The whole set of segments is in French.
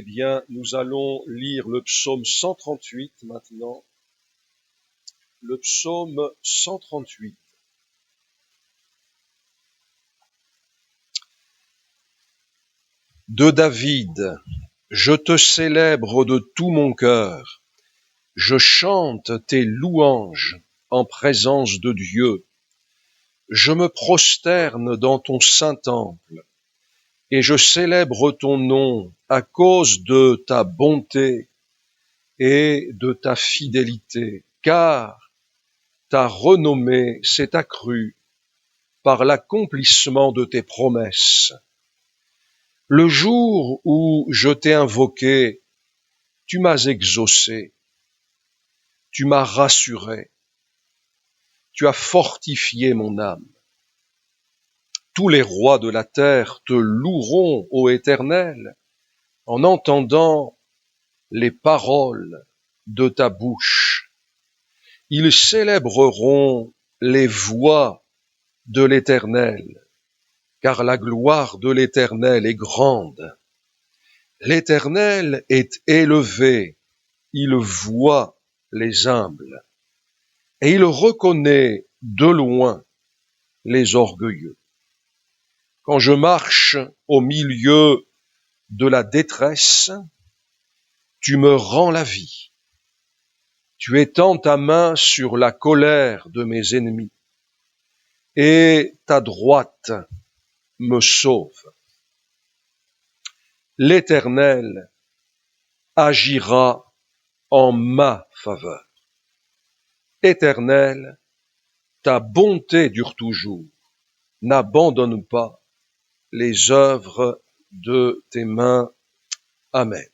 Eh bien, nous allons lire le psaume 138 maintenant. Le psaume 138. De David, je te célèbre de tout mon cœur. Je chante tes louanges en présence de Dieu. Je me prosterne dans ton saint temple et je célèbre ton nom à cause de ta bonté et de ta fidélité, car ta renommée s'est accrue par l'accomplissement de tes promesses. Le jour où je t'ai invoqué, tu m'as exaucé, tu m'as rassuré, tu as fortifié mon âme. Tous les rois de la terre te loueront, ô Éternel, en entendant les paroles de ta bouche. Ils célébreront les voies de l'Éternel, car la gloire de l'Éternel est grande. L'Éternel est élevé, il voit les humbles, et il reconnaît de loin les orgueilleux. Quand je marche au milieu de la détresse, tu me rends la vie. Tu étends ta main sur la colère de mes ennemis, et ta droite me sauve. L'Éternel agira en ma faveur. Éternel, ta bonté dure toujours. N'abandonne pas les œuvres de tes mains. Amen.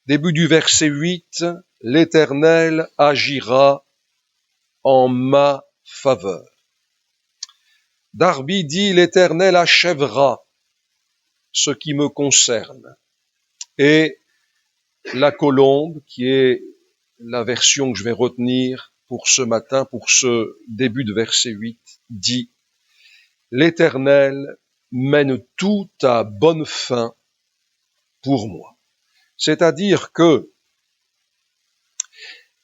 Début du verset 8, l'Éternel agira en ma faveur. Darby dit, l'Éternel achèvera ce qui me concerne. Et la colombe, qui est la version que je vais retenir pour ce matin, pour ce début de verset 8, dit, l'Éternel mène tout à bonne fin pour moi. C'est-à-dire que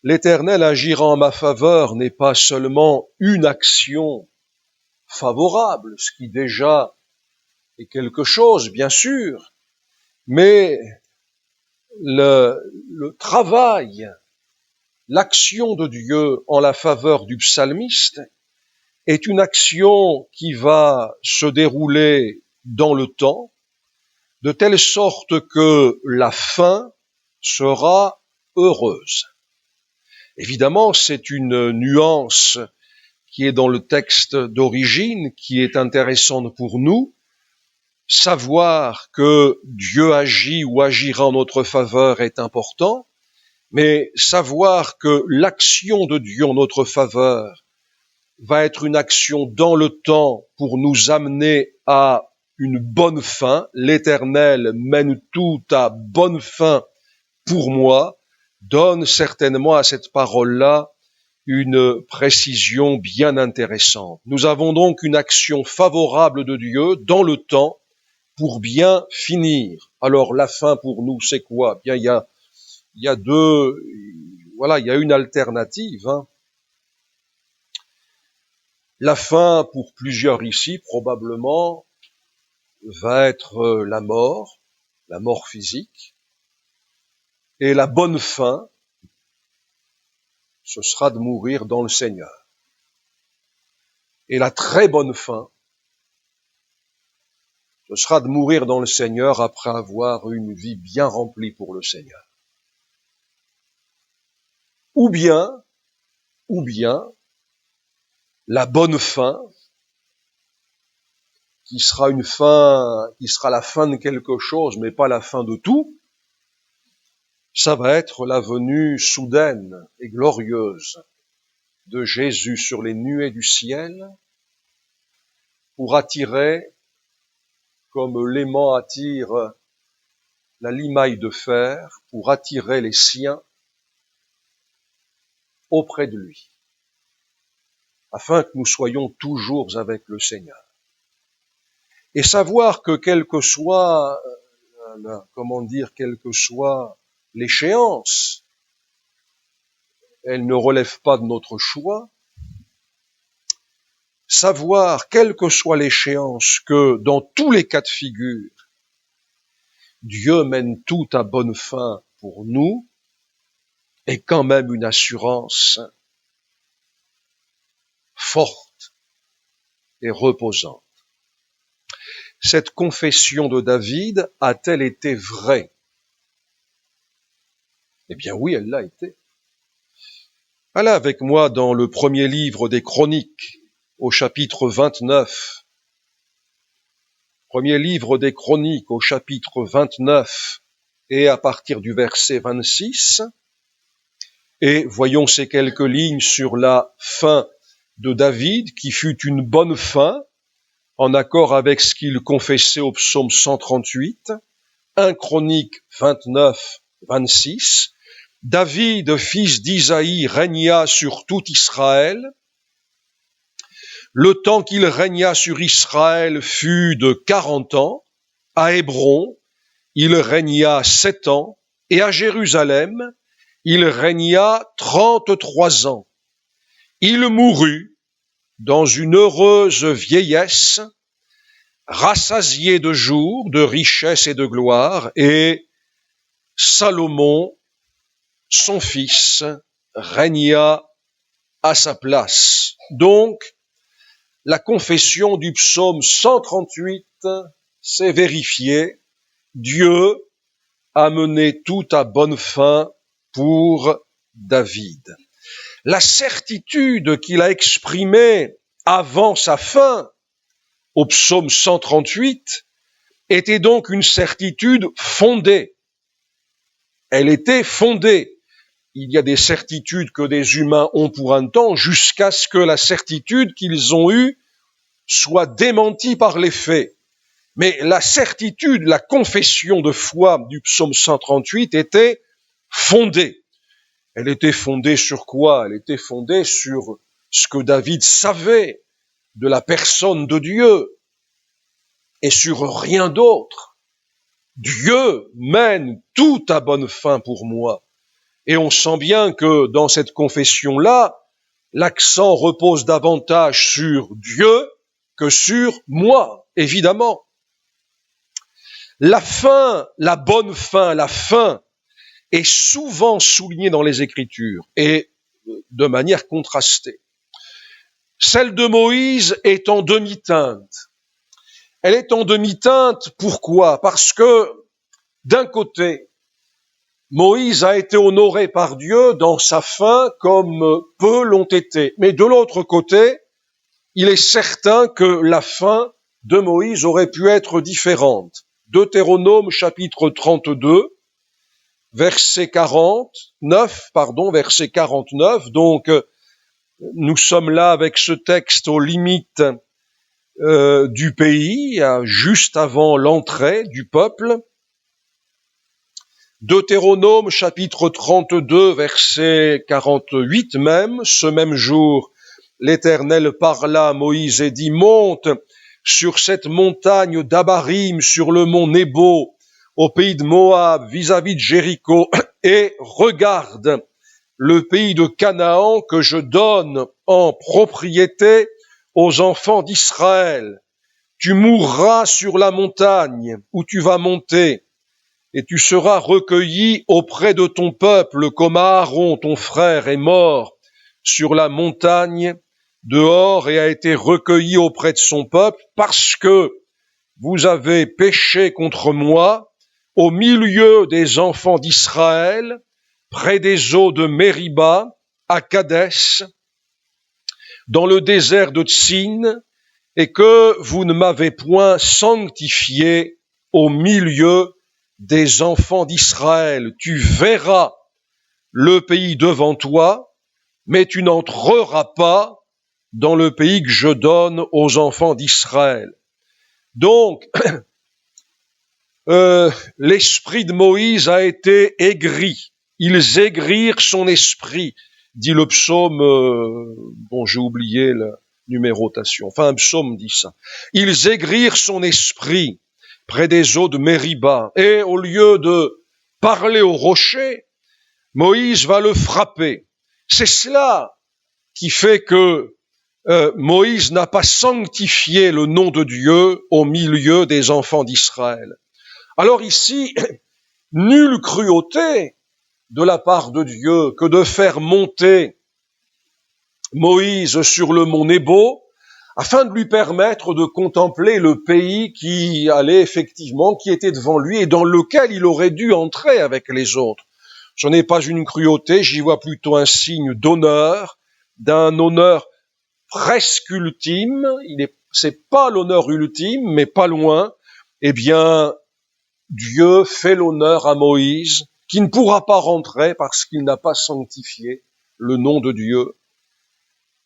l'Éternel agira en ma faveur n'est pas seulement une action favorable, ce qui déjà est quelque chose, bien sûr, mais le travail, l'action de Dieu en la faveur du psalmiste est une action qui va se dérouler dans le temps, de telle sorte que la fin sera heureuse. Évidemment, c'est une nuance qui est dans le texte d'origine, qui est intéressante pour nous. Savoir que Dieu agit ou agira en notre faveur est important, mais savoir que l'action de Dieu en notre faveur va être une action dans le temps pour nous amener à une bonne fin. L'Éternel mène tout à bonne fin pour moi, donne certainement à cette parole-là une précision bien intéressante. Nous avons donc une action favorable de Dieu dans le temps pour bien finir. Alors la fin pour nous, c'est quoi? Bien, il y a une alternative. La fin pour plusieurs ici, probablement, va être la mort physique. Et la bonne fin, ce sera de mourir dans le Seigneur. Et la très bonne fin, ce sera de mourir dans le Seigneur après avoir une vie bien remplie pour le Seigneur. Ou bien, la bonne fin, qui sera la fin de quelque chose, mais pas la fin de tout, ça va être la venue soudaine et glorieuse de Jésus sur les nuées du ciel pour attirer, comme l'aimant attire la limaille de fer, pour attirer les siens auprès de lui, afin que nous soyons toujours avec le Seigneur. Et savoir que quelle que soit comment dire, quelle que soit l'échéance, elle ne relève pas de notre choix. Savoir, quelle que soit l'échéance, que dans tous les cas de figure, Dieu mène tout à bonne fin pour nous, est quand même une assurance forte et reposante. Cette confession de David a-t-elle été vraie? Eh bien oui, elle l'a été. Allez avec moi dans le premier livre des Chroniques, au chapitre 29. Premier livre des Chroniques, au chapitre 29, et à partir du verset 26. Et voyons ces quelques lignes sur la fin de David, qui fut une bonne fin, en accord avec ce qu'il confessait au psaume 138, 1 Chronique 29, 26. David, fils d'Isaïe, régna sur tout Israël. Le temps qu'il régna sur Israël fut de 40 ans. À Hébron, il régna 7 ans. Et à Jérusalem, il régna 33 ans. Il mourut dans une heureuse vieillesse, rassasié de jours, de richesse et de gloire, et Salomon, son fils, régna à sa place. Donc, la confession du psaume 138 s'est vérifiée. Dieu a mené tout à bonne fin pour David. La certitude qu'il a exprimée avant sa fin, au psaume 138, était donc une certitude fondée. Elle était fondée. Il y a des certitudes que des humains ont pour un temps jusqu'à ce que la certitude qu'ils ont eue soit démentie par les faits. Mais la certitude, la confession de foi du psaume 138 était fondée. Elle était fondée sur quoi? Elle était fondée sur ce que David savait de la personne de Dieu et sur rien d'autre. Dieu mène tout à bonne fin pour moi. Et on sent bien que dans cette confession-là, l'accent repose davantage sur Dieu que sur moi, évidemment. La fin, la bonne fin, la fin est souvent soulignée dans les Écritures et de manière contrastée. Celle de Moïse est en demi-teinte. Elle est en demi-teinte, pourquoi? Parce que, d'un côté, Moïse a été honoré par Dieu dans sa fin comme peu l'ont été. Mais de l'autre côté, il est certain que la fin de Moïse aurait pu être différente. Deutéronome chapitre 32, verset 49, donc nous sommes là avec ce texte aux limites du pays, juste avant l'entrée du peuple. Deutéronome chapitre 32, verset 48 même, ce même jour, l'Éternel parla à Moïse et dit, monte sur cette montagne d'Abarim, sur le mont Nebo, au pays de Moab, vis-à-vis de Jéricho, et regarde le pays de Canaan que je donne en propriété aux enfants d'Israël. Tu mourras sur la montagne où tu vas monter, et tu seras recueilli auprès de ton peuple, comme Aaron, ton frère, est mort sur la montagne dehors et a été recueilli auprès de son peuple, parce que vous avez péché contre moi au milieu des enfants d'Israël, près des eaux de Mériba, à Kadès, dans le désert de Tsin, et que vous ne m'avez point sanctifié au milieu des enfants d'Israël. Tu verras le pays devant toi, mais tu n'entreras pas dans le pays que je donne aux enfants d'Israël. Donc, l'esprit de Moïse a été aigri. Ils aigrirent son esprit, dit le psaume, j'ai oublié la numérotation. Enfin, un psaume dit ça. Ils aigrirent son esprit, près des eaux de Mériba. Et au lieu de parler au rocher, Moïse va le frapper. C'est cela qui fait que Moïse n'a pas sanctifié le nom de Dieu au milieu des enfants d'Israël. Alors ici, nulle cruauté de la part de Dieu que de faire monter Moïse sur le mont Nebo afin de lui permettre de contempler le pays qui allait effectivement, qui était devant lui et dans lequel il aurait dû entrer avec les autres. Ce n'est pas une cruauté, j'y vois plutôt un signe d'honneur, d'un honneur presque ultime. C'est pas l'honneur ultime, mais pas loin. Eh bien, Dieu fait l'honneur à Moïse, qui ne pourra pas rentrer parce qu'il n'a pas sanctifié le nom de Dieu.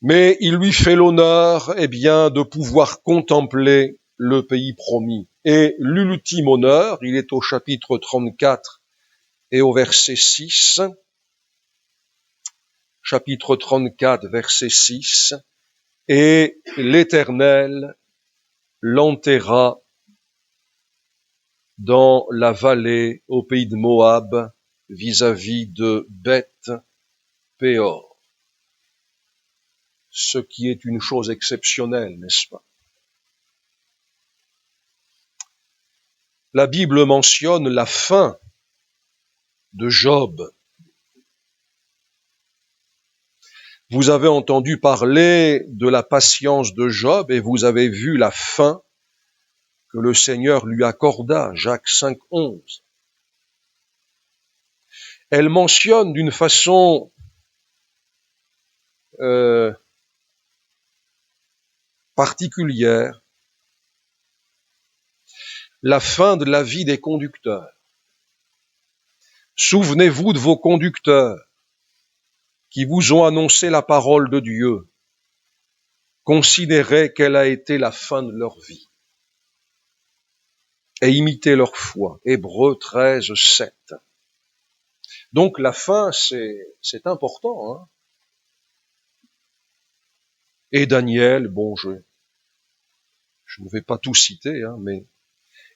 Mais il lui fait l'honneur, eh bien, de pouvoir contempler le pays promis. Et l'ultime honneur, il est au chapitre 34 et au verset 6. Chapitre 34, verset 6. Et l'Éternel l'enterra dans la vallée au pays de Moab, vis-à-vis de Beth-Péor. Ce qui est une chose exceptionnelle, n'est-ce pas? La Bible mentionne la fin de Job. Vous avez entendu parler de la patience de Job et vous avez vu la fin que le Seigneur lui accorda, Jacques 5,11. Elle mentionne d'une façon particulière la fin de la vie des conducteurs. Souvenez-vous de vos conducteurs qui vous ont annoncé la parole de Dieu. Considérez quelle a été la fin de leur vie et imitez leur foi. Hébreux 13, 7. Donc la fin, c'est important. Hein. Et Daniel, bon, je ne vais pas tout citer, hein, mais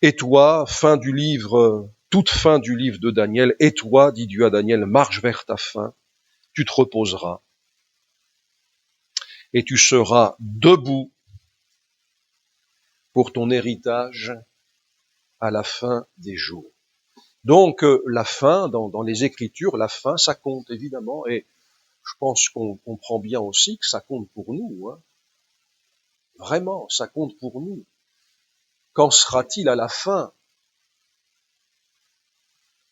et toi, toute fin du livre de Daniel, et toi, dit Dieu à Daniel, marche vers ta fin, tu te reposeras, et tu seras debout pour ton héritage à la fin des jours. Donc la fin, dans les Écritures, la fin, ça compte évidemment, et je pense qu'on comprend bien aussi que ça compte pour nous. Hein. Vraiment, ça compte pour nous. Qu'en sera-t-il à la fin?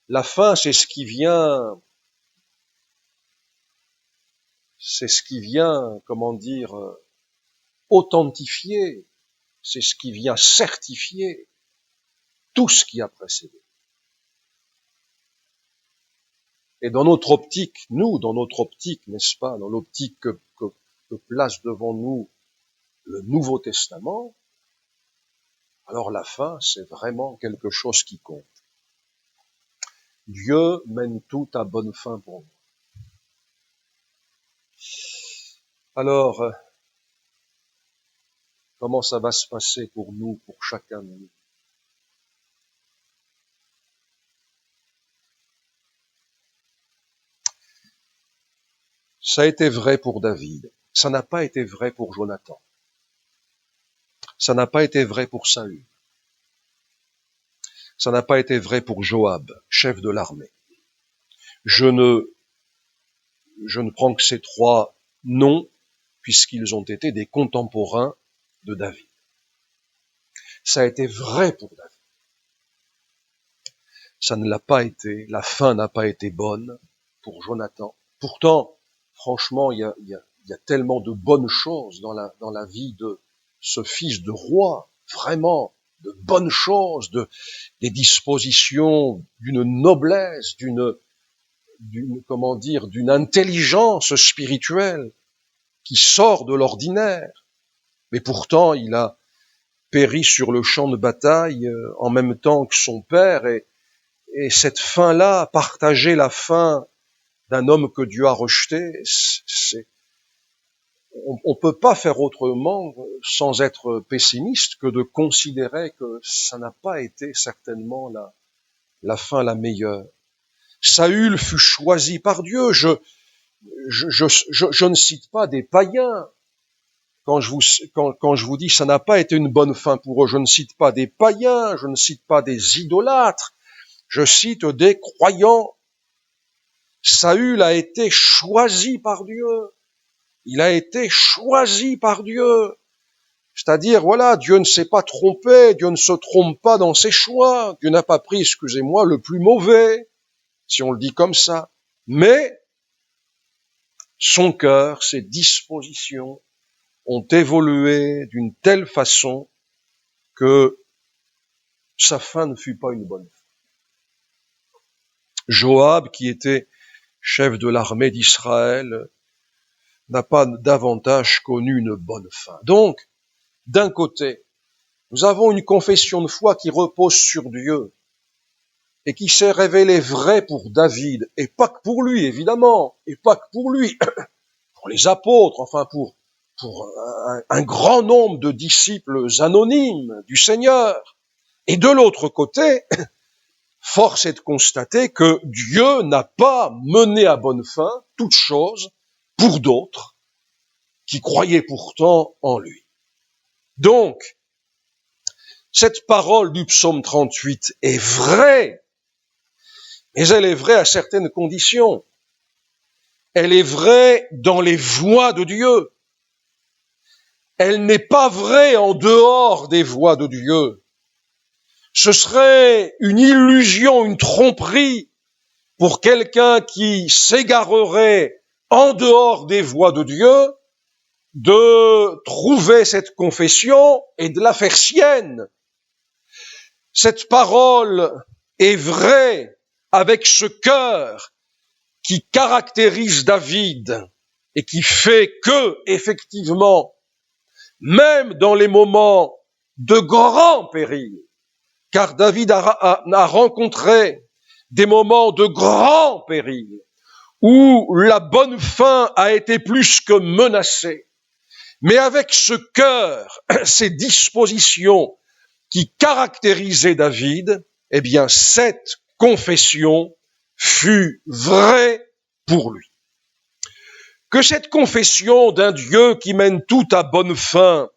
La fin, c'est ce qui vient, comment dire, authentifier, c'est ce qui vient certifier tout ce qui a précédé. Et dans notre optique, n'est-ce pas, dans l'optique que place devant nous le Nouveau Testament, alors la fin, c'est vraiment quelque chose qui compte. Dieu mène tout à bonne fin pour nous. Alors, comment ça va se passer pour nous, pour chacun de nous? Ça a été vrai pour David. Ça n'a pas été vrai pour Jonathan. Ça n'a pas été vrai pour Saül. Ça n'a pas été vrai pour Joab, chef de l'armée. Je ne prends que ces trois noms puisqu'ils ont été des contemporains de David. Ça a été vrai pour David. Ça ne l'a pas été, la fin n'a pas été bonne pour Jonathan. Pourtant, franchement, il y a tellement de bonnes choses dans la vie de ce fils de roi, vraiment, de bonnes choses, des dispositions d'une noblesse, d'une intelligence spirituelle qui sort de l'ordinaire. Mais pourtant, il a péri sur le champ de bataille en même temps que son père, et cette fin-là, partager la fin d'un homme que Dieu a rejeté, on peut pas faire autrement sans être pessimiste que de considérer que ça n'a pas été certainement la fin la meilleure. Saül fut choisi par Dieu. Je ne cite pas des païens quand je vous dis ça n'a pas été une bonne fin pour eux. Je ne cite pas des païens, je ne cite pas des idolâtres, je cite des croyants. Saül a été choisi par Dieu. Il a été choisi par Dieu. C'est-à-dire, voilà, Dieu ne s'est pas trompé, Dieu ne se trompe pas dans ses choix. Dieu n'a pas pris, excusez-moi, le plus mauvais, si on le dit comme ça. Mais son cœur, ses dispositions ont évolué d'une telle façon que sa fin ne fut pas une bonne fin. Joab, qui était chef de l'armée d'Israël, n'a pas davantage connu une bonne fin. Donc, d'un côté, nous avons une confession de foi qui repose sur Dieu et qui s'est révélée vraie pour David, et pas que pour lui, évidemment, et pas que pour lui, pour les apôtres, enfin pour un grand nombre de disciples anonymes du Seigneur. Et de l'autre côté, force est de constater que Dieu n'a pas mené à bonne fin toute chose pour d'autres qui croyaient pourtant en lui. Donc, cette parole du psaume 38 est vraie, mais elle est vraie à certaines conditions. Elle est vraie dans les voies de Dieu. Elle n'est pas vraie en dehors des voies de Dieu. Ce serait une illusion, une tromperie pour quelqu'un qui s'égarerait en dehors des voies de Dieu de trouver cette confession et de la faire sienne. Cette parole est vraie avec ce cœur qui caractérise David et qui fait que, effectivement, même dans les moments de grand péril, car David a rencontré des moments de grand péril où la bonne fin a été plus que menacée, mais avec ce cœur, ces dispositions qui caractérisaient David, eh bien, cette confession fut vraie pour lui. Que cette confession d'un Dieu qui mène tout à bonne fin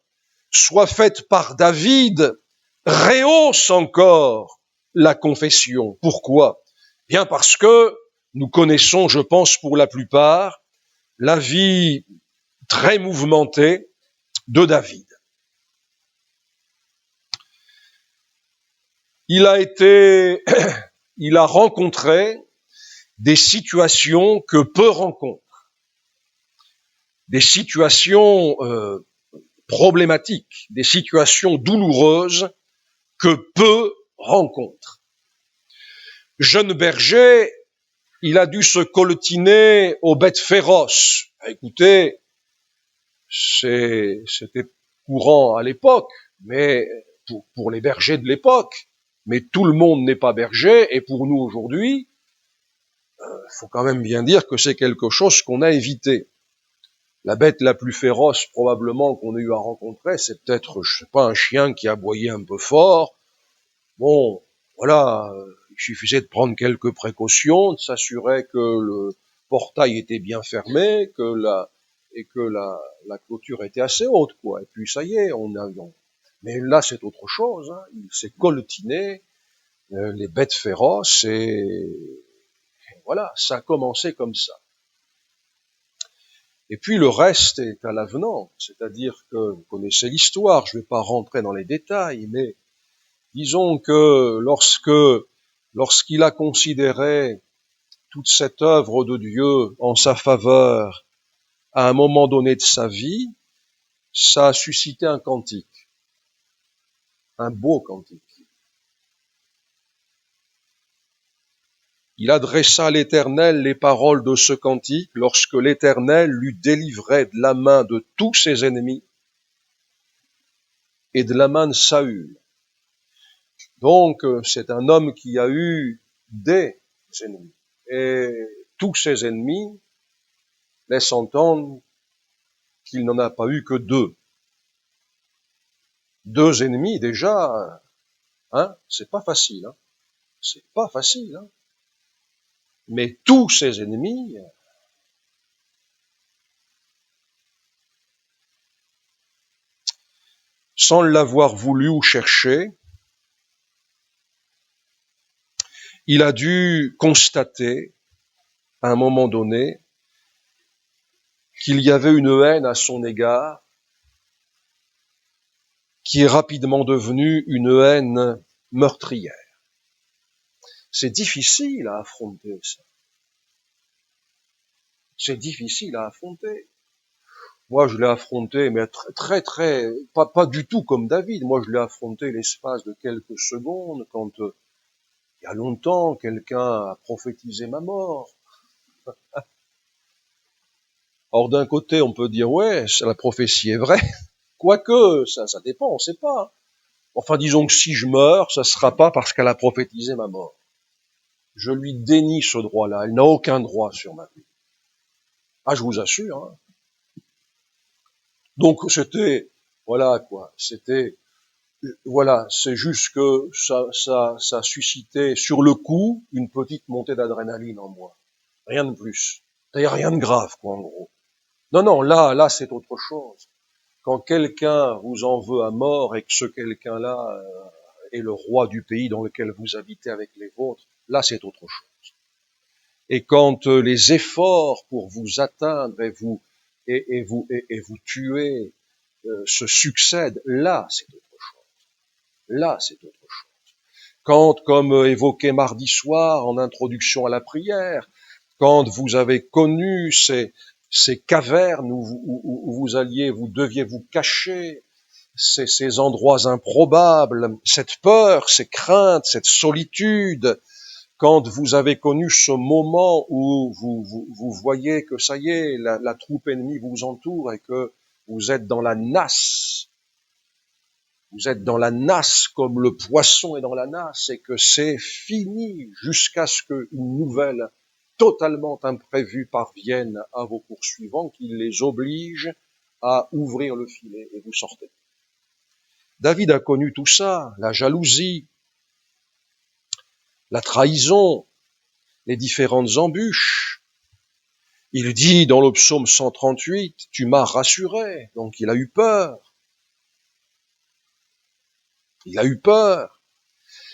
soit faite par David rehausse encore la confession. Pourquoi? Bien parce que nous connaissons, je pense pour la plupart, la vie très mouvementée de David. Il a rencontré des situations que peu rencontrent, des situations problématiques, des situations douloureuses que peu rencontrent. Jeune berger, il a dû se coltiner aux bêtes féroces. Écoutez, c'était courant à l'époque, mais pour les bergers de l'époque, mais tout le monde n'est pas berger, et pour nous aujourd'hui, faut quand même bien dire que c'est quelque chose qu'on a évité. La bête la plus féroce probablement qu'on ait eu à rencontrer, c'est peut-être, je sais pas, un chien qui aboyait un peu fort. Bon, voilà, il suffisait de prendre quelques précautions, de s'assurer que le portail était bien fermé, que la clôture était assez haute, quoi. Et puis ça y est, mais là c'est autre chose, hein. Il s'est coltiné les bêtes féroces et voilà, ça a commencé comme ça. Et puis le reste est à l'avenant, c'est-à-dire que vous connaissez l'histoire, je ne vais pas rentrer dans les détails, mais disons que lorsqu'il a considéré toute cette œuvre de Dieu en sa faveur à un moment donné de sa vie, ça a suscité un cantique, un beau cantique. Il adressa à l'Éternel les paroles de ce cantique lorsque l'Éternel l'eut délivré de la main de tous ses ennemis et de la main de Saül. Donc, c'est un homme qui a eu des ennemis. Et tous ses ennemis laissent entendre qu'il n'en a pas eu que deux. Deux ennemis, déjà, hein, c'est pas facile, hein. C'est pas facile, hein. Mais tous ses ennemis, sans l'avoir voulu ou cherché, il a dû constater, à un moment donné, qu'il y avait une haine à son égard, qui est rapidement devenue une haine meurtrière. C'est difficile à affronter, ça. C'est difficile à affronter. Moi, je l'ai affronté, mais très, pas du tout comme David. Moi, je l'ai affronté l'espace de quelques secondes quand, il y a longtemps, quelqu'un a prophétisé ma mort. Or, d'un côté, on peut dire, ouais, la prophétie est vraie. Quoique, ça dépend, on sait pas. Enfin, disons que si je meurs, ça sera pas parce qu'elle a prophétisé ma mort. Je lui dénie ce droit-là. Elle n'a aucun droit sur ma vie. Ah, je vous assure, hein. Donc, c'était, voilà, quoi. C'était, voilà, c'est juste que ça suscitait sur le coup une petite montée d'adrénaline en moi. Rien de plus. C'est-à-dire rien de grave, quoi, en gros. Non, là, c'est autre chose. Quand quelqu'un vous en veut à mort et que ce quelqu'un-là est le roi du pays dans lequel vous habitez avec les vôtres, là, c'est autre chose. Et quand les efforts pour vous atteindre et vous tuer se succèdent, là, c'est autre chose. Là, c'est autre chose. Quand, comme évoqué mardi soir en introduction à la prière, quand vous avez connu ces cavernes où vous deviez vous cacher, ces endroits improbables, cette peur, ces craintes, cette solitude, quand vous avez connu ce moment où vous voyez que ça y est, la troupe ennemie vous entoure et que vous êtes dans la nasse, vous êtes dans la nasse comme le poisson est dans la nasse et que c'est fini jusqu'à ce qu'une nouvelle totalement imprévue parvienne à vos poursuivants qui les oblige à ouvrir le filet et vous sortez. David a connu tout ça, la jalousie, la trahison, les différentes embûches. Il dit dans le psaume 138, « Tu m'as rassuré », donc il a eu peur. Il a eu peur.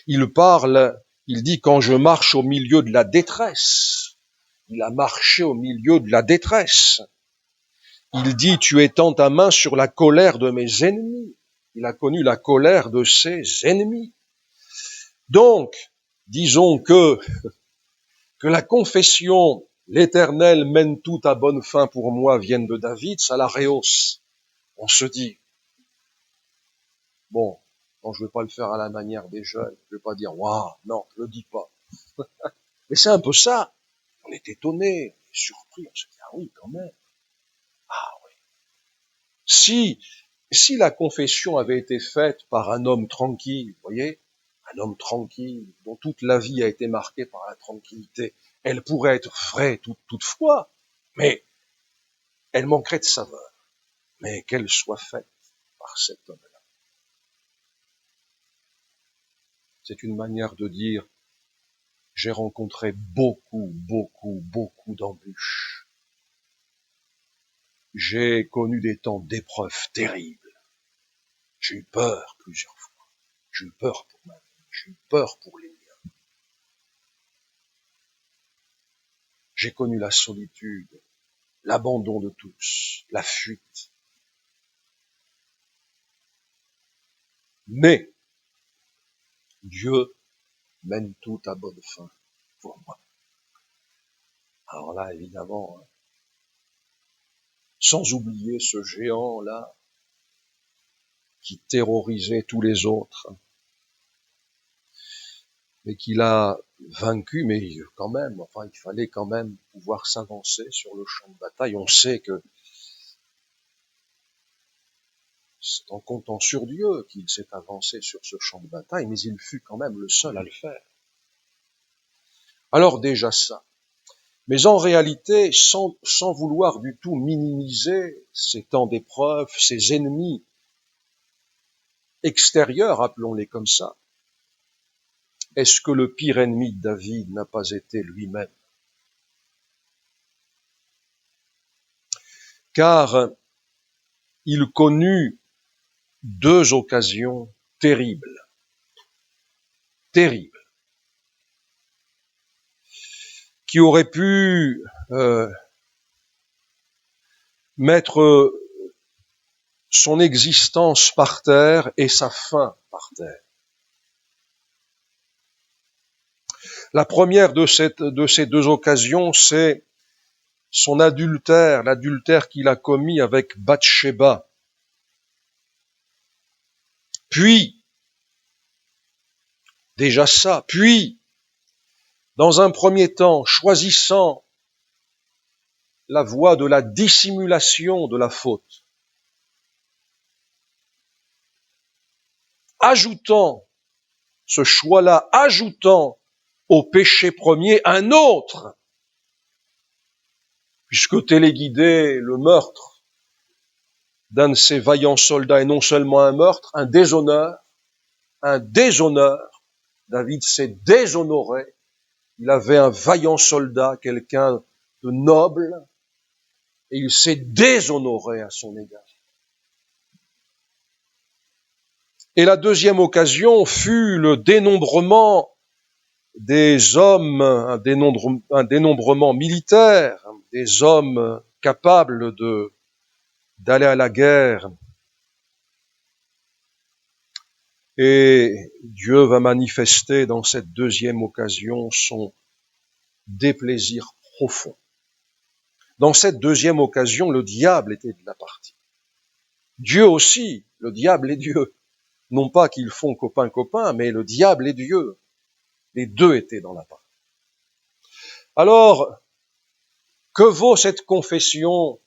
Il parle, il dit « Quand je marche au milieu de la détresse », il a marché au milieu de la détresse. Il dit « Tu étends ta main sur la colère de mes ennemis ». Il a connu la colère de ses ennemis. Donc, disons que la confession « L'Éternel mène tout à bonne fin pour moi » vienne de David, ça la rehausse. On se dit, bon, non, je ne vais pas le faire à la manière des jeunes, je ne vais pas dire « Waouh », non, je le dis pas. Mais c'est un peu ça. On est étonné, on est surpris, on se dit « Ah oui, quand même. Ah oui. » Si la confession avait été faite par un homme tranquille, vous voyez, un homme tranquille, dont toute la vie a été marquée par la tranquillité, elle pourrait être vraie toutefois, mais elle manquerait de saveur. Mais qu'elle soit faite par cet homme-là. C'est une manière de dire, j'ai rencontré beaucoup d'embûches. J'ai connu des temps d'épreuves terribles. J'ai eu peur plusieurs fois. J'ai eu peur pour ma vie. J'ai eu peur pour les miens. J'ai connu la solitude, l'abandon de tous, la fuite. Mais Dieu mène tout à bonne fin pour moi. Alors là, évidemment, sans oublier ce géant-là qui terrorisait tous les autres, mais qu'il a vaincu, mais quand même, enfin, il fallait quand même pouvoir s'avancer sur le champ de bataille. On sait que c'est en comptant sur Dieu qu'il s'est avancé sur ce champ de bataille, mais il fut quand même le seul à le faire. Alors déjà ça. Mais en réalité, sans vouloir du tout minimiser ces temps d'épreuve, ces ennemis extérieurs, appelons-les comme ça, est-ce que le pire ennemi de David n'a pas été lui-même? Car il connut deux occasions terribles, qui auraient pu mettre son existence par terre et sa fin par terre. La première de ces deux occasions, c'est son adultère, l'adultère qu'il a commis avec Bathsheba. Puis, déjà ça, puis, dans un premier temps, choisissant la voie de la dissimulation de la faute, ajoutant ce choix-là, ajoutant au péché premier un autre, puisque téléguidé le meurtre d'un de ces vaillants soldats, et non seulement un meurtre, un déshonneur. David s'est déshonoré. Il avait un vaillant soldat, quelqu'un de noble, et il s'est déshonoré à son égard. Et la deuxième occasion fut le dénombrement des hommes, un dénombrement militaire, des hommes capables d'aller à la guerre. Et Dieu va manifester dans cette deuxième occasion son déplaisir profond. Dans cette deuxième occasion, le diable était de la partie. Dieu aussi, le diable est Dieu. Non pas qu'ils font copain-copain, mais le diable est Dieu. Les deux étaient dans la partie. Alors, que vaut cette confession?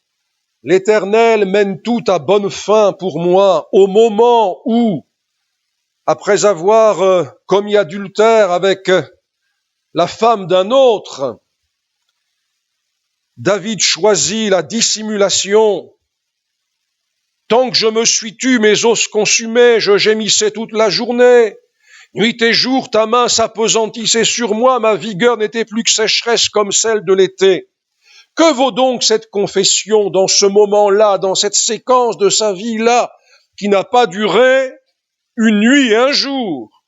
L'Éternel mène tout à bonne fin pour moi au moment où, après avoir commis adultère avec la femme d'un autre, David choisit la dissimulation. Tant que je me suis tu, mes os consumés, je gémissais toute la journée. Nuit et jour, ta main s'appesantissait sur moi, ma vigueur n'était plus que sécheresse comme celle de l'été. Que vaut donc cette confession dans ce moment-là, dans cette séquence de sa vie-là, qui n'a pas duré une nuit et un jour?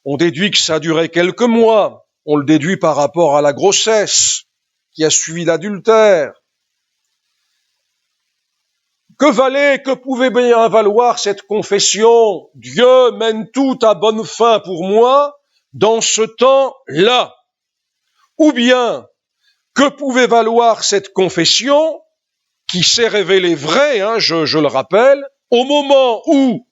On déduit que ça a duré quelques mois. On le déduit par rapport à la grossesse qui a suivi l'adultère. Que pouvait bien valoir cette confession? Dieu mène tout à bonne fin pour moi dans ce temps-là. Ou bien, que pouvait valoir cette confession qui s'est révélée vraie, je le rappelle, au moment où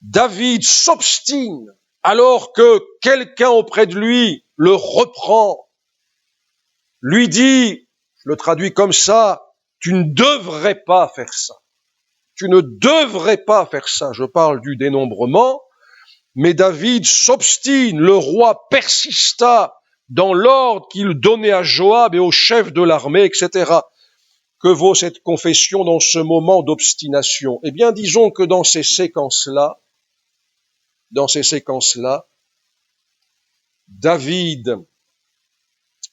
David s'obstine alors que quelqu'un auprès de lui le reprend, lui dit, je le traduis comme ça, tu ne devrais pas faire ça. Tu ne devrais pas faire ça. Je parle du dénombrement, mais David s'obstine. Le roi persista dans l'ordre qu'il donnait à Joab et au chef de l'armée, etc. Que vaut cette confession dans ce moment d'obstination? Eh bien, disons que dans ces séquences-là, David,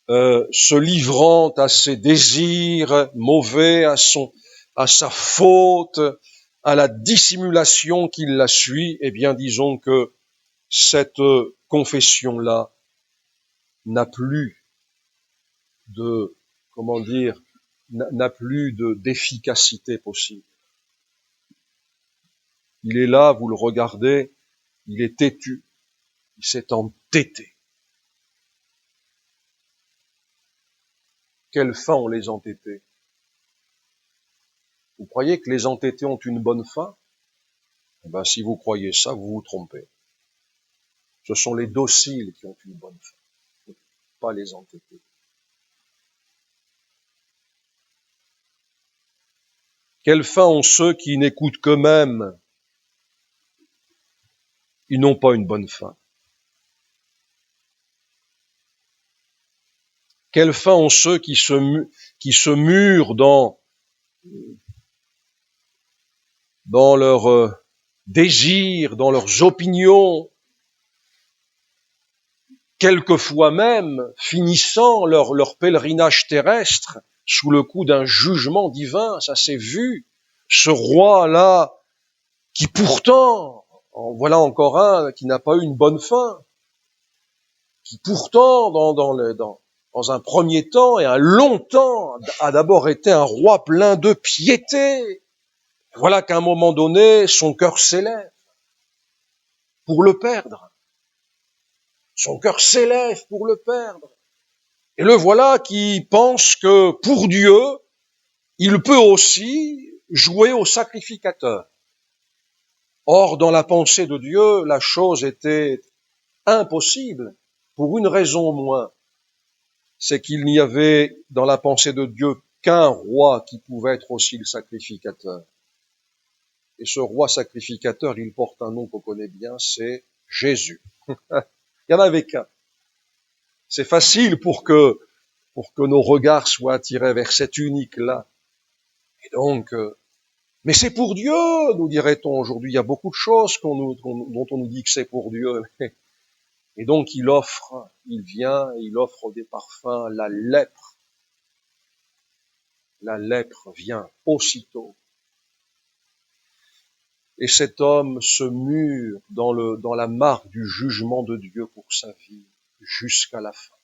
se livrant à ses désirs mauvais, à sa faute, à la dissimulation qui la suit, eh bien, disons que cette confession-là n'a plus d'efficacité possible. Il est là, vous le regardez, il est têtu, il s'est entêté. Quelle fin ont les entêtés? Vous croyez que les entêtés ont une bonne fin? Eh bien, si vous croyez ça, vous vous trompez. Ce sont les dociles qui ont une bonne fin, pas les entêtés. Quelle fin ont ceux qui n'écoutent qu'eux-mêmes? Ils n'ont pas une bonne fin. Quelle fin ont ceux qui se murent dans leurs désirs, dans leurs opinions, quelquefois même finissant leur pèlerinage terrestre sous le coup d'un jugement divin. Ça s'est vu. Ce roi-là, qui pourtant, voilà encore un qui n'a pas eu une bonne fin, qui pourtant, dans un premier temps et un long temps, a d'abord été un roi plein de piété. Voilà qu'à un moment donné, son cœur s'élève pour le perdre. Son cœur s'élève pour le perdre. Et le voilà qui pense que pour Dieu, il peut aussi jouer au sacrificateur. Or, dans la pensée de Dieu, la chose était impossible, pour une raison au moins. C'est qu'il n'y avait dans la pensée de Dieu qu'un roi qui pouvait être aussi le sacrificateur. Et ce roi sacrificateur, il porte un nom qu'on connaît bien, c'est Jésus. Il y en avait qu'un. C'est facile pour que nos regards soient attirés vers cet unique-là. Et donc, mais c'est pour Dieu, nous dirait-on aujourd'hui. Il y a beaucoup de choses dont on nous dit que c'est pour Dieu. Et donc, il offre des parfums, la lèpre. La lèpre vient aussitôt. Et cet homme se mure dans la marque du jugement de Dieu pour sa vie, jusqu'à la fin.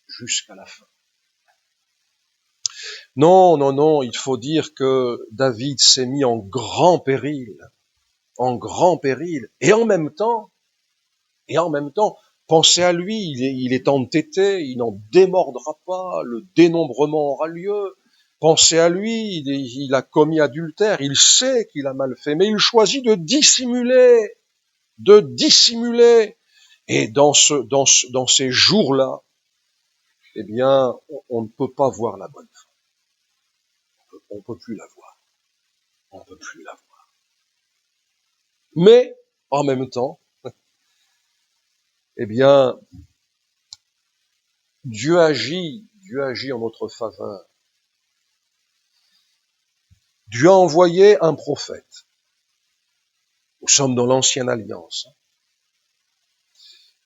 Jusqu'à la fin. Non, il faut dire que David s'est mis en grand péril, et en même temps, pensez à lui, il est entêté, il n'en démordra pas, le dénombrement aura lieu. Pensez à lui, il a commis adultère, il sait qu'il a mal fait, mais il choisit de dissimuler. Et dans ces jours-là, eh bien, on ne peut pas voir la bonne fin. On peut plus la voir. Mais, en même temps, eh bien, Dieu agit en notre faveur. Dieu a envoyé un prophète. Nous sommes dans l'ancienne alliance.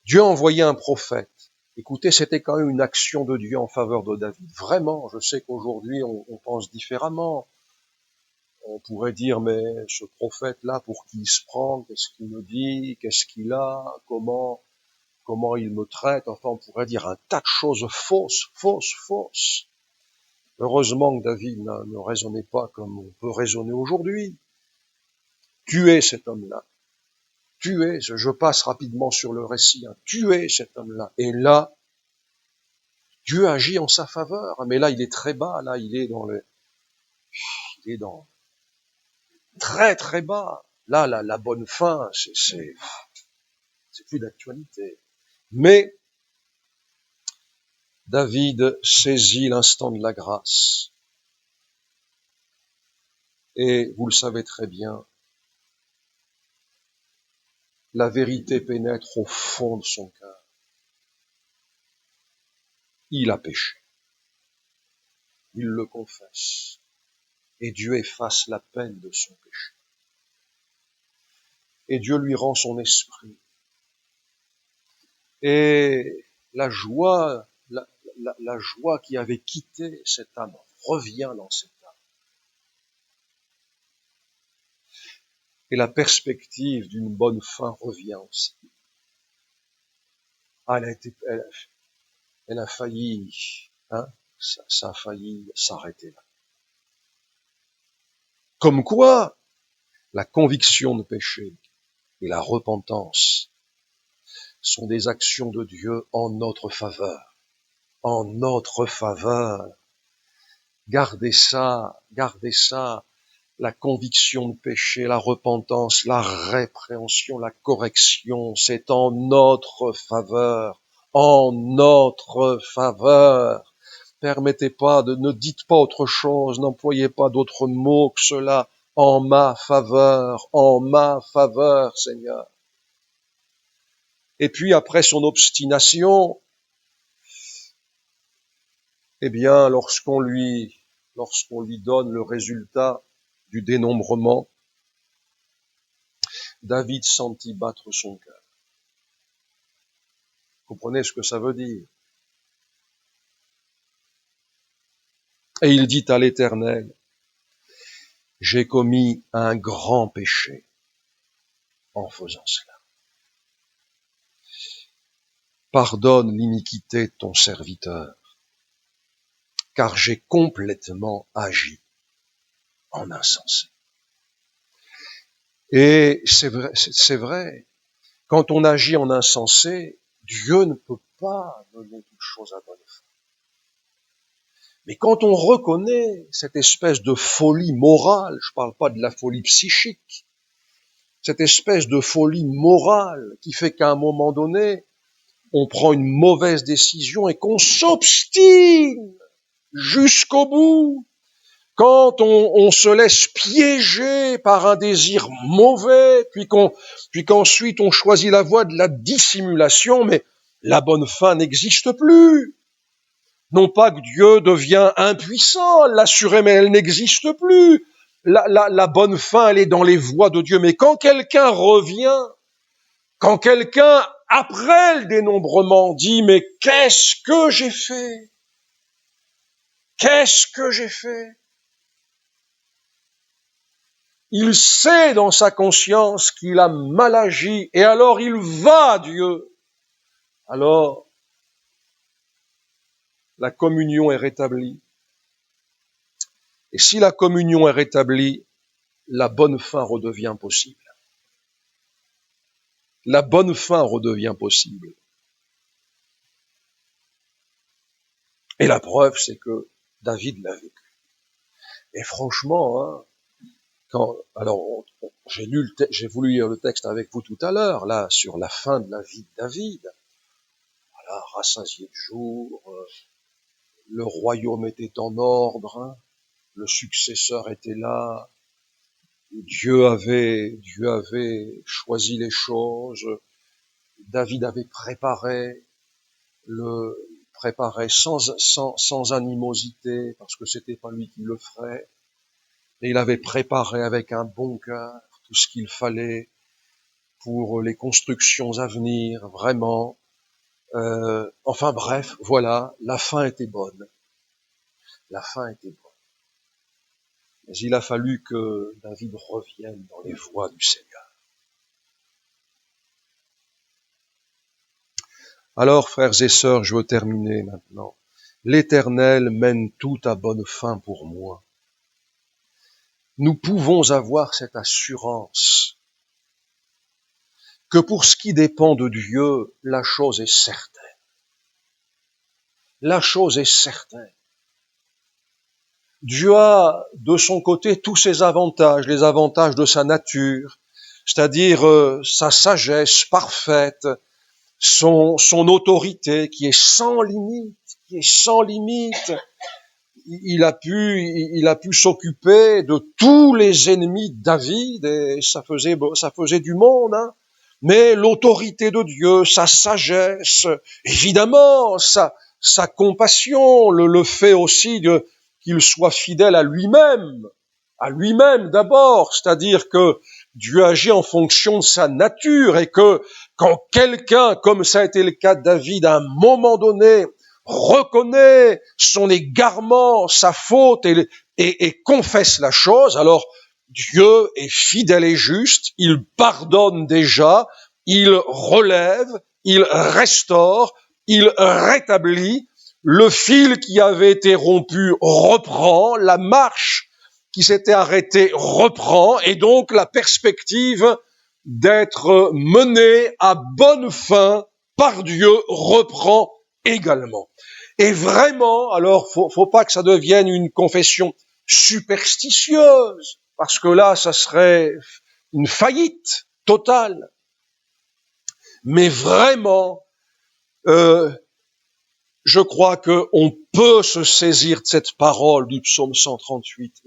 Dieu a envoyé un prophète. Écoutez, c'était quand même une action de Dieu en faveur de David. Vraiment, je sais qu'aujourd'hui, on pense différemment. On pourrait dire, mais ce prophète-là, pour qui il se prend, qu'est-ce qu'il me dit, qu'est-ce qu'il a, comment il me traite, enfin, on pourrait dire un tas de choses fausses. Heureusement que David ne raisonnait pas comme on peut raisonner aujourd'hui. Tuez cet homme-là. Je passe rapidement sur le récit, tuez cet homme-là. Et là, Dieu agit en sa faveur. Mais là, il est très bas, là, il est dans très très bas. Là, la bonne fin, c'est plus d'actualité. Mais David saisit l'instant de la grâce. Et vous le savez très bien, la vérité pénètre au fond de son cœur. Il a péché. Il le confesse. Et Dieu efface la peine de son péché. Et Dieu lui rend son esprit. Et la joie qui avait quitté cette âme revient dans cette âme. Et la perspective d'une bonne fin revient aussi. Elle a failli, ça a failli s'arrêter là. Comme quoi, la conviction de péché et la repentance sont des actions de Dieu en notre faveur. En notre faveur. Gardez ça. La conviction de péché, la repentance, la répréhension, la correction, c'est en notre faveur. En notre faveur. Ne dites pas autre chose, n'employez pas d'autres mots que cela. En ma faveur, Seigneur. Et puis après son obstination, Eh bien, lorsqu'on lui donne le résultat du dénombrement, David sentit battre son cœur. Vous comprenez ce que ça veut dire? Et il dit à l'Éternel, j'ai commis un grand péché en faisant cela. Pardonne l'iniquité de ton serviteur, car j'ai complètement agi en insensé. Et c'est vrai, quand on agit en insensé, Dieu ne peut pas donner toute chose à bonne fin. Mais quand on reconnaît cette espèce de folie morale, je parle pas de la folie psychique, cette espèce de folie morale qui fait qu'à un moment donné, on prend une mauvaise décision et qu'on s'obstine jusqu'au bout, quand on se laisse piéger par un désir mauvais, puis qu'ensuite on choisit la voie de la dissimulation, mais la bonne fin n'existe plus. Non pas que Dieu devient impuissant, l'assurer, mais elle n'existe plus. La bonne fin, elle est dans les voies de Dieu. Mais quand quelqu'un revient, quand quelqu'un, après le dénombrement, dit, mais qu'est-ce que j'ai fait? Qu'est-ce que j'ai fait? Il sait dans sa conscience qu'il a mal agi, et alors il va à Dieu. Alors, la communion est rétablie. Et si la communion est rétablie, la bonne fin redevient possible. La bonne fin redevient possible. Et la preuve, c'est que David l'a vécu. Et franchement, j'ai voulu lire le texte avec vous tout à l'heure, là, sur la fin de la vie de David. Voilà, rassasié de jour, le royaume était en ordre, le successeur était là, Dieu avait choisi les choses, David avait préparé sans animosité, parce que c'était pas lui qui le ferait, et il avait préparé avec un bon cœur tout ce qu'il fallait pour les constructions à venir, vraiment. Enfin bref, voilà, la fin était bonne. La fin était bonne. Mais il a fallu que David revienne dans les voies du Seigneur. Alors, frères et sœurs, je veux terminer maintenant. L'Éternel mène tout à bonne fin pour moi. Nous pouvons avoir cette assurance que pour ce qui dépend de Dieu, la chose est certaine. La chose est certaine. Dieu a de son côté tous ses avantages, les avantages de sa nature, c'est-à-dire sa sagesse parfaite, son autorité qui est sans limite, Il a pu s'occuper de tous les ennemis de David et ça faisait du monde, hein. Mais l'autorité de Dieu, sa sagesse, évidemment, sa compassion, le fait aussi qu'il soit fidèle à lui-même d'abord, c'est-à-dire que Dieu agit en fonction de sa nature et que quand quelqu'un, comme ça a été le cas de David, à un moment donné, reconnaît son égarement, sa faute et confesse la chose, alors Dieu est fidèle et juste, il pardonne déjà, il relève, il restaure, il rétablit, le fil qui avait été rompu reprend, la marche qui s'était arrêtée reprend, et donc la perspective d'être mené à bonne fin par Dieu reprend également. Et vraiment, alors, faut pas que ça devienne une confession superstitieuse, parce que là, ça serait une faillite totale. Mais vraiment, je crois qu'on peut se saisir de cette parole du psaume 138.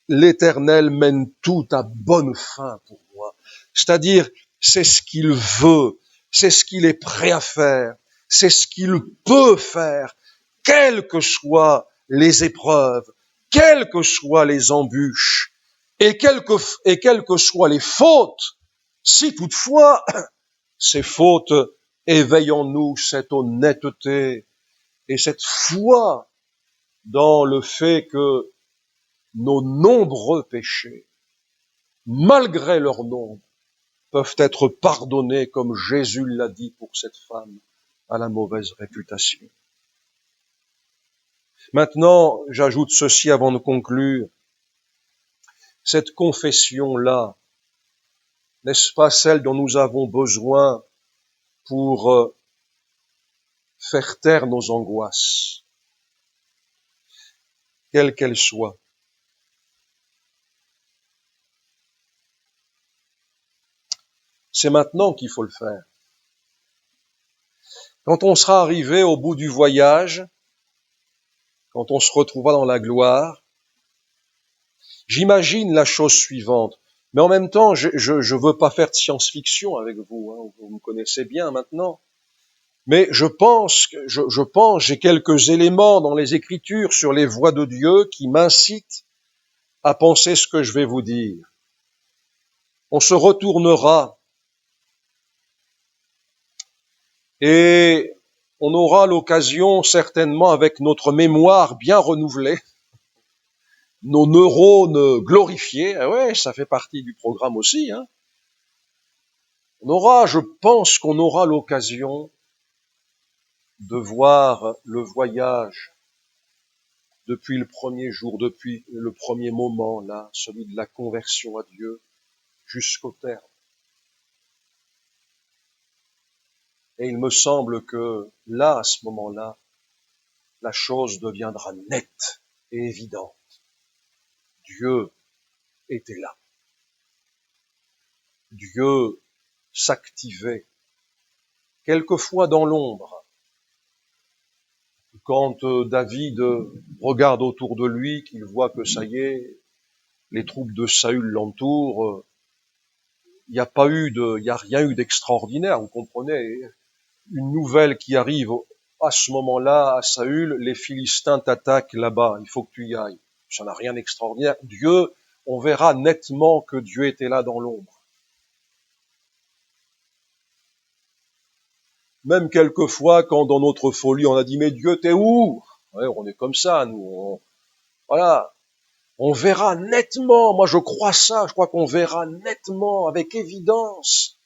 L'Éternel mène tout à bonne fin pour moi. C'est-à-dire, c'est ce qu'il veut, c'est ce qu'il est prêt à faire, c'est ce qu'il peut faire. quelles que soient les épreuves, quelles que soient les embûches, et quelles que soient les fautes, si toutefois ces fautes éveillent en nous cette honnêteté et cette foi dans le fait que nos nombreux péchés, malgré leur nombre, peuvent être pardonnés comme Jésus l'a dit pour cette femme à la mauvaise réputation. Maintenant, j'ajoute ceci avant de conclure. Cette confession-là, n'est-ce pas celle dont nous avons besoin pour faire taire nos angoisses, quelles qu'elles soient? C'est maintenant qu'il faut le faire. Quand on sera arrivé au bout du voyage, quand on se retrouvera dans la gloire, j'imagine la chose suivante. Mais en même temps, je veux pas faire de science-fiction avec vous, hein, vous me connaissez bien maintenant. Mais je pense, j'ai quelques éléments dans les Écritures sur les voies de Dieu qui m'incitent à penser ce que je vais vous dire. On se retournera et on aura l'occasion, certainement avec notre mémoire bien renouvelée, nos neurones glorifiés, ouais, ça fait partie du programme aussi, hein. Je pense qu'on aura l'occasion de voir le voyage depuis le premier jour, depuis le premier moment, là, celui de la conversion à Dieu, jusqu'au terme. Et il me semble que là, à ce moment-là, la chose deviendra nette et évidente. Dieu était là. Dieu s'activait, quelquefois dans l'ombre. Quand David regarde autour de lui, qu'il voit que ça y est, les troupes de Saül l'entourent, il n'y a rien eu d'extraordinaire, vous comprenez? Une nouvelle qui arrive à ce moment-là, à Saül, les Philistins t'attaquent là-bas, il faut que tu y ailles. Ça n'a rien d'extraordinaire. Dieu, on verra nettement que Dieu était là dans l'ombre. Même quelquefois, quand dans notre folie, on a dit, mais Dieu, t'es où? Ouais, on est comme ça, nous. Voilà. On verra nettement, moi je crois ça, je crois qu'on verra nettement, avec évidence,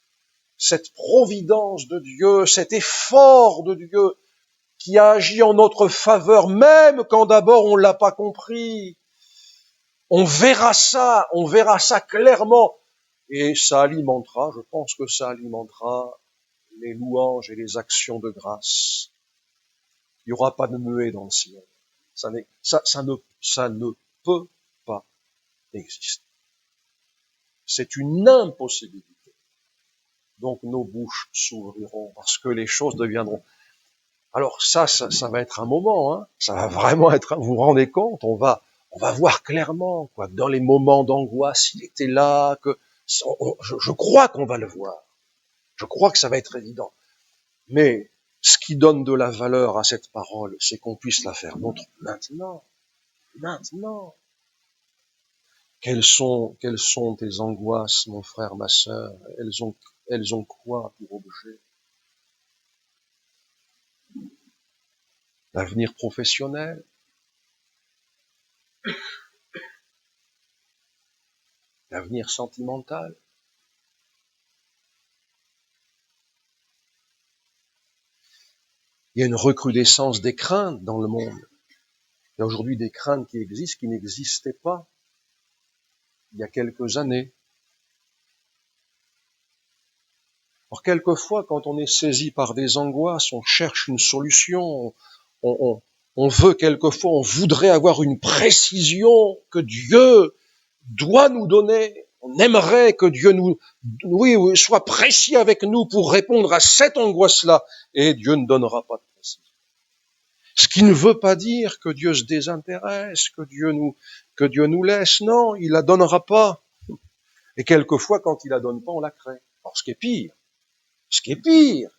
cette providence de Dieu, cet effort de Dieu qui a agi en notre faveur, même quand d'abord on l'a pas compris. On verra ça clairement. Et ça alimentera, je pense que ça alimentera les louanges et les actions de grâce. Il n'y aura pas de muet dans le ciel. Ça ne peut pas exister. C'est une impossibilité. Donc nos bouches s'ouvriront parce que les choses deviendront. Alors ça va être un moment, hein. Ça va vraiment être. Vous vous rendez compte, on va voir clairement, quoi. Dans les moments d'angoisse, il était là. Je crois qu'on va le voir. Je crois que ça va être évident. Mais ce qui donne de la valeur à cette parole, c'est qu'on puisse la faire nôtre maintenant. Maintenant. Quelles sont tes angoisses, mon frère, ma sœur? Elles ont quoi pour objet? L'avenir professionnel? L'avenir sentimental? Il y a une recrudescence des craintes dans le monde. Il y a aujourd'hui des craintes qui existent, qui n'existaient pas il y a quelques années. Alors quelquefois, quand on est saisi par des angoisses, on cherche une solution, on veut quelquefois, on voudrait avoir une précision que Dieu doit nous donner. On aimerait que Dieu soit précis avec nous pour répondre à cette angoisse-là. Et Dieu ne donnera pas de précision. Ce qui ne veut pas dire que Dieu se désintéresse, que Dieu nous laisse. Non, il la donnera pas. Et quelquefois, quand il la donne pas, on la crée. Alors, ce qui est pire,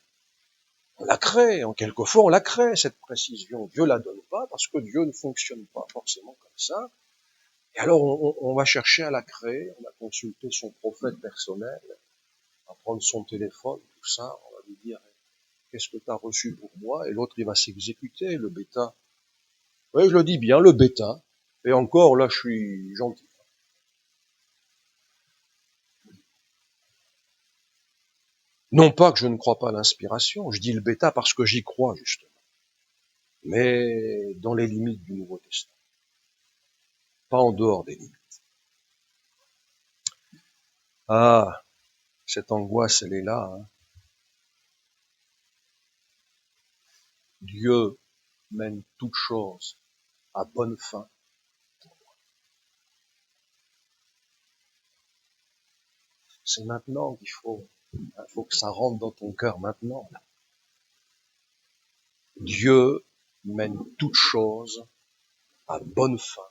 On la crée, en quelquefois on la crée, cette précision. Dieu la donne pas parce que Dieu ne fonctionne pas forcément comme ça. Et alors on va chercher à la créer, on va consulter son prophète personnel, on va prendre son téléphone, tout ça, on va lui dire qu'est-ce que tu as reçu pour moi, et l'autre il va s'exécuter, le bêta. Oui, je le dis bien, le bêta. Et encore là je suis gentil. Non pas que je ne crois pas à l'inspiration, je dis le bêta parce que j'y crois justement, mais dans les limites du Nouveau Testament, pas en dehors des limites. Ah, cette angoisse, elle est là. Hein. Dieu mène toute chose à bonne fin. C'est maintenant qu'il faut que ça rentre dans ton cœur maintenant. Là. Dieu mène toute chose à bonne fin.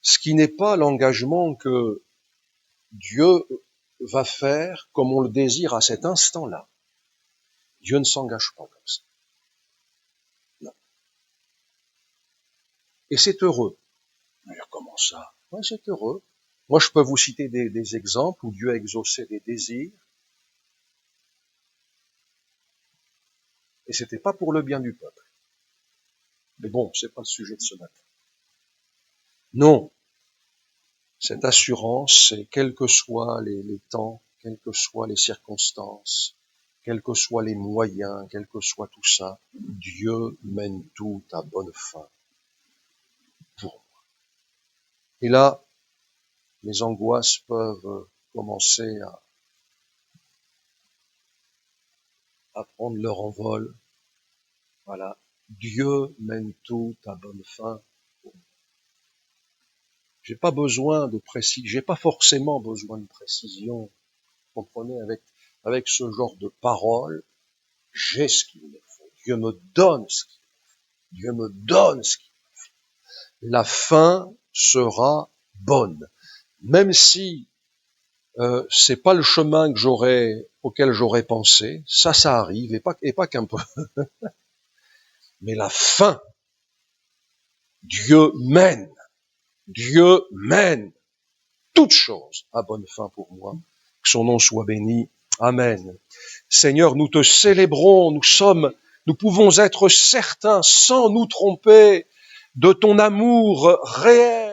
Ce qui n'est pas l'engagement que Dieu va faire comme on le désire à cet instant-là. Dieu ne s'engage pas comme ça. Non. Et c'est heureux. Comment ça? Oui, c'est heureux. Moi, je peux vous citer des exemples où Dieu a exaucé des désirs. Et c'était pas pour le bien du peuple. Mais bon, c'est pas le sujet de ce matin. Non. Cette assurance, c'est quels que soient les temps, quelles que soient les circonstances, quels que soient les moyens, quel que soit tout ça, Dieu mène tout à bonne fin pour moi. Et là, les angoisses peuvent commencer à prendre leur envol. Voilà. Dieu mène tout à bonne fin. J'ai pas besoin de précision, j'ai pas forcément besoin de précision. Vous comprenez, avec ce genre de paroles, j'ai ce qu'il me faut. Dieu me donne ce qu'il me faut. Dieu me donne ce qu'il me faut. La fin sera bonne. Même si c'est pas le chemin auquel j'aurais pensé, ça arrive, et pas qu'un peu. Mais la fin, Dieu mène toute chose à bonne fin pour moi. Que son nom soit béni. Amen. Seigneur, nous te célébrons, nous pouvons être certains, sans nous tromper, de ton amour réel.